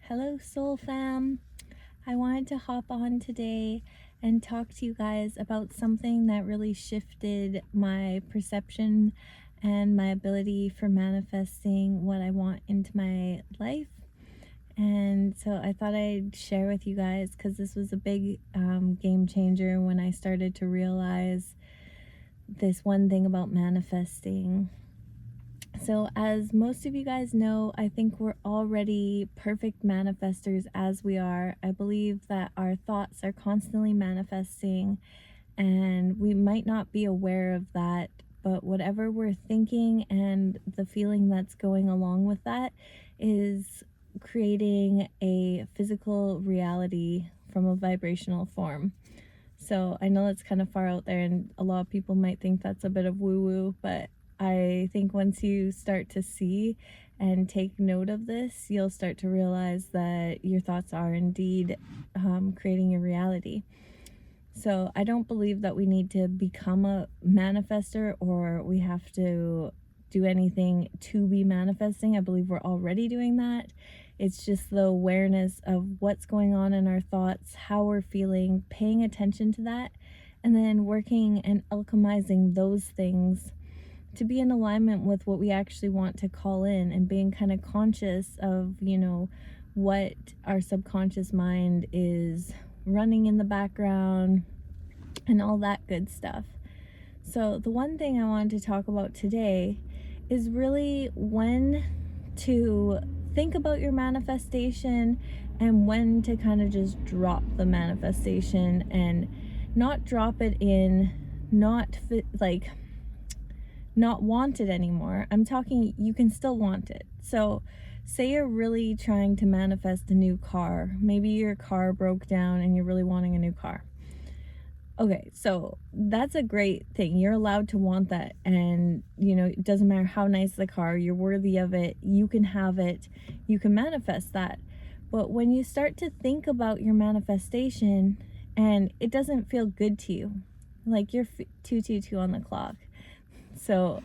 Hello, Soul Fam. I wanted to hop on today and talk to you guys about something that really shifted my perception and my ability for manifesting what I want into my life. And so I thought I'd share with you guys because this was a big game changer when I started to realize this one thing about manifesting. So, as most of you guys know, I think we're already perfect manifestors as we are. I believe that our thoughts are constantly manifesting, and we might not be aware of that, but whatever we're thinking and the feeling that's going along with that is creating a physical reality from a vibrational form. So I know that's kind of far out there, and a lot of people might think that's a bit of woo woo, but I think once you start to see and take note of this, you'll start to realize that your thoughts are indeed creating your reality. So I don't believe that we need to become a manifester or we have to do anything to be manifesting. I believe we're already doing that. It's just the awareness of what's going on in our thoughts, how we're feeling, paying attention to that, and then working and alchemizing those things to be in alignment with what we actually want to call in, and being kind of conscious of, what our subconscious mind is running in the background and all that good stuff. So, the one thing I wanted to talk about today is really when to think about your manifestation and when to kind of just drop the manifestation and not drop it in, not want it anymore. I'm talking, you can still want it. So, say you're really trying to manifest a new car. Maybe your car broke down and you're really wanting a new car. Okay, so that's a great thing. You're allowed to want that. And, it doesn't matter how nice the car, you're worthy of it. You can have it. You can manifest that. But when you start to think about your manifestation and it doesn't feel good to you, like you're 222 on the clock. So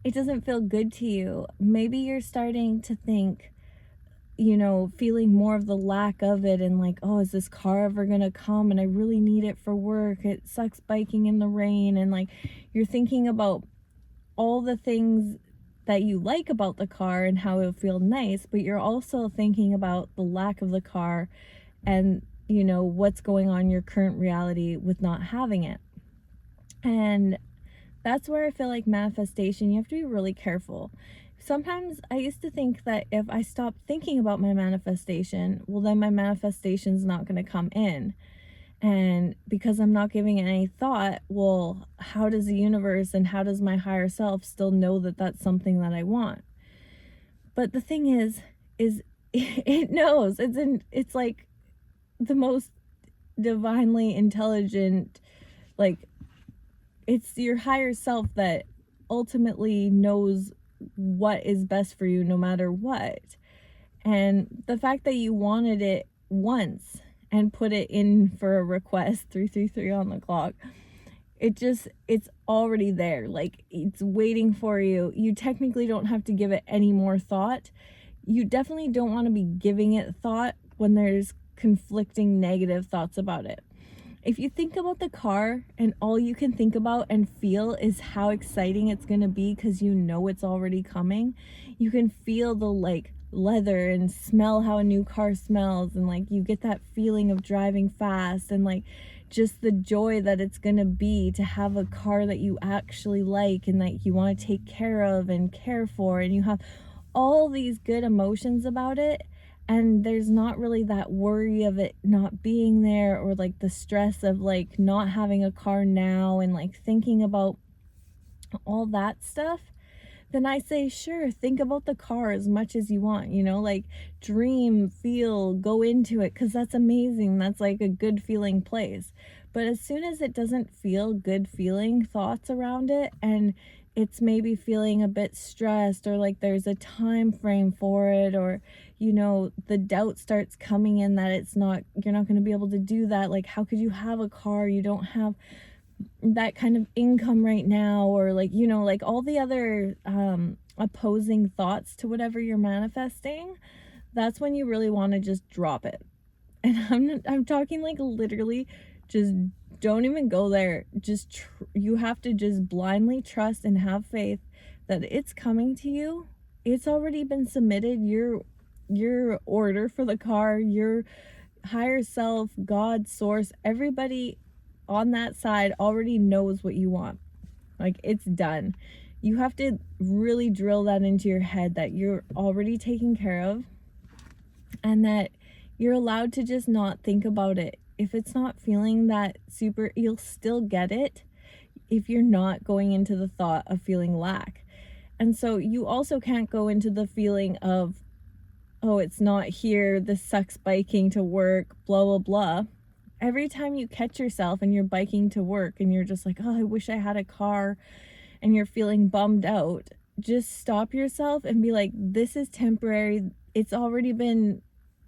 it doesn't feel good to you. Maybe you're starting to think, feeling more of the lack of it, and like, oh, is this car ever gonna come? And I really need it for work. It sucks biking in the rain. And like, you're thinking about all the things that you like about the car and how it would feel nice, but you're also thinking about the lack of the car and, what's going on in your current reality with not having it. And that's where I feel like manifestation, you have to be really careful. Sometimes I used to think that if I stop thinking about my manifestation, well, then my manifestation's not going to come in. And because I'm not giving it any thought, well, how does the universe and how does my higher self still know that that's something that I want? But the thing is it knows. It's like the most divinely intelligent, like, it's your higher self that ultimately knows what is best for you no matter what. And the fact that you wanted it once and put it in for a request 333 on the clock, it's already there. Like, it's waiting for you. You technically don't have to give it any more thought. You definitely don't want to be giving it thought when there's conflicting negative thoughts about it. If you think about the car and all you can think about and feel is how exciting it's going to be because it's already coming, you can feel the leather and smell how a new car smells, and like you get that feeling of driving fast and like just the joy that it's going to be to have a car that you actually like and that you want to take care of and care for, and you have all these good emotions about it. And there's not really that worry of it not being there, or like the stress of like not having a car now and like thinking about all that stuff. Then I say, sure, think about the car as much as you want, like dream, feel, go into it, because that's amazing. That's like a good feeling place. But as soon as it doesn't feel good feeling thoughts around it, and it's maybe feeling a bit stressed, or like there's a time frame for it, or the doubt starts coming in that you're not going to be able to do that. Like, how could you have a car? You don't have that kind of income right now, or like, like all the other opposing thoughts to whatever you're manifesting. that's when you really want to just drop it. And I'm talking like literally just don't even go there. Just you have to just blindly trust and have faith that it's coming to you. It's already been submitted. Your order for the car, your higher self, God, source, everybody on that side already knows what you want. Like, it's done. You have to really drill that into your head that you're already taken care of, and that you're allowed to just not think about it. If it's not feeling that super, you'll still get it if you're not going into the thought of feeling lack. And so you also can't go into the feeling of, oh, it's not here, this sucks biking to work, blah, blah, blah. Every time you catch yourself and you're biking to work and you're just like, oh, I wish I had a car, and you're feeling bummed out, just stop yourself and be like, this is temporary. It's already been,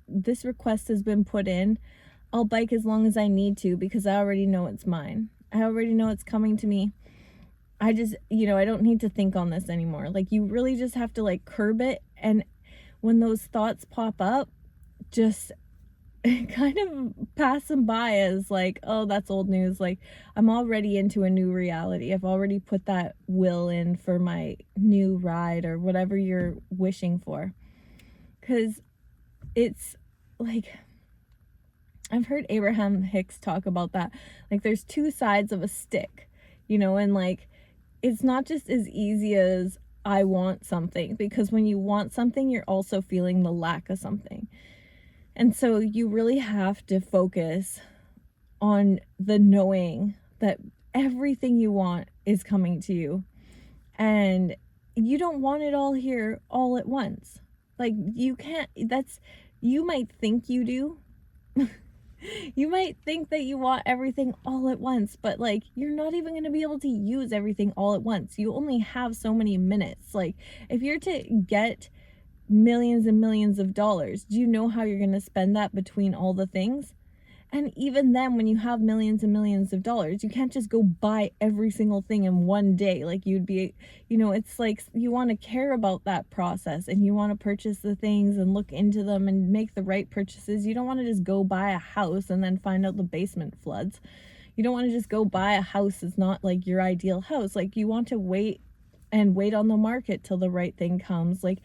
this request has been put in. I'll bike as long as I need to because I already know it's mine. I already know it's coming to me. I just, I don't need to think on this anymore. Like, you really just have to like curb it. And when those thoughts pop up, just kind of pass them by as like, oh, that's old news. Like, I'm already into a new reality. I've already put that will in for my new ride or whatever you're wishing for. Because it's like, I've heard Abraham Hicks talk about that. Like, there's two sides of a stick, and like, it's not just as easy as I want something, because when you want something, you're also feeling the lack of something. And so you really have to focus on the knowing that everything you want is coming to you. And you don't want it all here all at once. Like, you can't, you might think you do. You might think that you want everything all at once, but like, you're not even going to be able to use everything all at once. You only have so many minutes. Like, if you're to get millions and millions of dollars, do you know how you're going to spend that between all the things? And even then, when you have millions and millions of dollars, you can't just go buy every single thing in one day. Like, you'd be, it's like you want to care about that process, and you want to purchase the things and look into them and make the right purchases. You don't want to just go buy a house and then find out the basement floods. You don't want to just go buy a house that's not like your ideal house. Like, you want to wait on the market till the right thing comes. Like,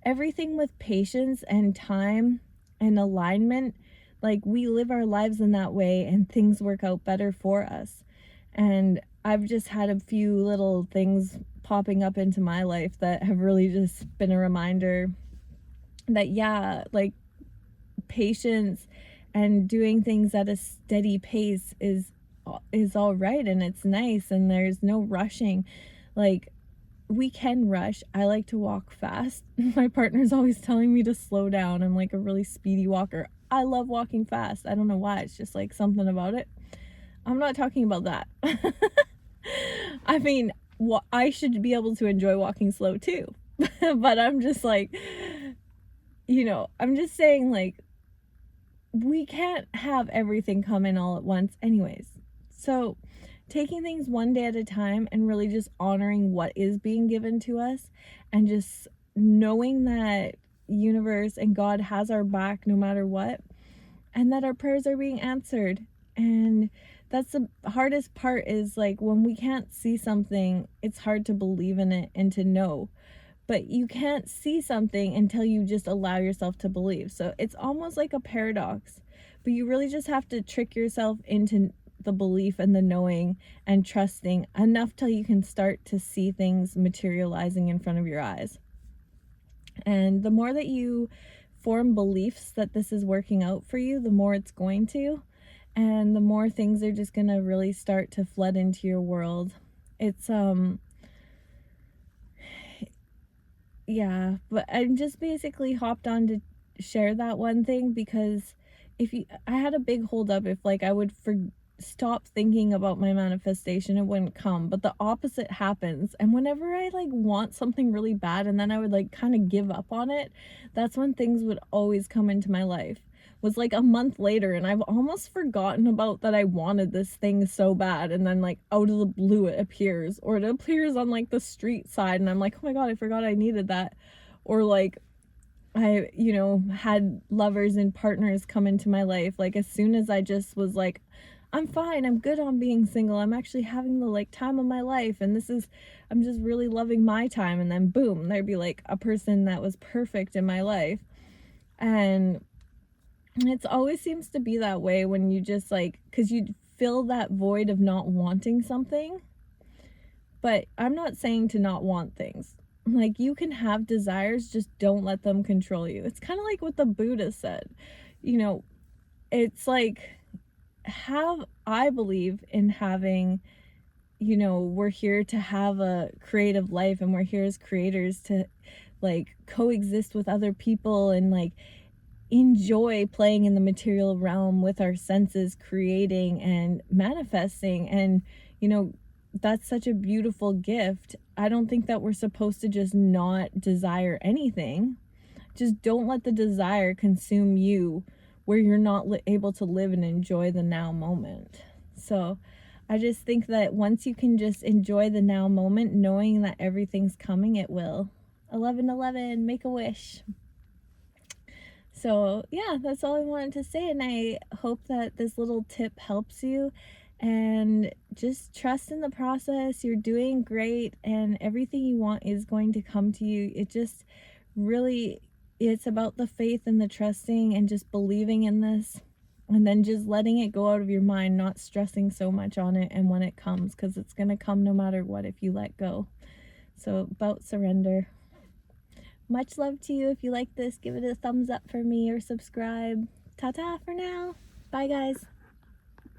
everything with patience and time and alignment, like, we live our lives in that way and things work out better for us. And I've just had a few little things popping up into my life that have really just been a reminder that, yeah, like, patience and doing things at a steady pace is all right, and it's nice, and there's no rushing. Like, we can rush. I like to walk fast. My partner's always telling me to slow down. I'm like a really speedy walker. I love walking fast. I don't know why. It's just like something about it. I'm not talking about that. I mean, I should be able to enjoy walking slow too. But I'm just like, I'm just saying, like, we can't have everything come in all at once anyways. So taking things one day at a time and really just honoring what is being given to us, and just knowing that universe and God has our back no matter what, and that our prayers are being answered. And that's the hardest part, is like, when we can't see something, it's hard to believe in it and to know. But you can't see something until you just allow yourself to believe. So it's almost like a paradox, but you really just have to trick yourself into the belief and the knowing and trusting enough till you can start to see things materializing in front of your eyes. And the more that you form beliefs that this is working out for you, the more it's going to, and the more things are just going to really start to flood into your world. It's yeah, but I just basically hopped on to share that one thing, because I had a big hold up if like I would stop thinking about my manifestation, it wouldn't come. But the opposite happens. And whenever I like want something really bad and then I would like kind of give up on it, that's when things would always come into my life. Was like a month later and I've almost forgotten about that I wanted this thing so bad, and then like out of the blue it appears, or it appears on like the street side and I'm like, oh my god, I forgot I needed that. Or like I, had lovers and partners come into my life. Like, as soon as I just was like, I'm fine, I'm good on being single, I'm actually having the like time of my life, and I'm just really loving my time, and then boom, there'd be like a person that was perfect in my life. And it always seems to be that way when you just like, because you fill that void of not wanting something. But I'm not saying to not want things. Like, you can have desires, just don't let them control you. It's kind of like what the Buddha said. You know, it's like, I believe in having, we're here to have a creative life, and we're here as creators to like coexist with other people and like enjoy playing in the material realm with our senses, creating and manifesting. And, that's such a beautiful gift. I don't think that we're supposed to just not desire anything. Just don't let the desire consume you where you're not able to live and enjoy the now moment. So I just think that once you can just enjoy the now moment, knowing that everything's coming, it will. 1111, make a wish. So, yeah, that's all I wanted to say. And I hope that this little tip helps you. And just trust in the process. You're doing great, and everything you want is going to come to you. It just really, it's about the faith and the trusting and just believing in this. And then just letting it go out of your mind, not stressing so much on it. And when it comes, because it's going to come no matter what if you let go. So, about surrender. Much love to you. If you like this, give it a thumbs up for me or subscribe. Ta-ta for now. Bye, guys.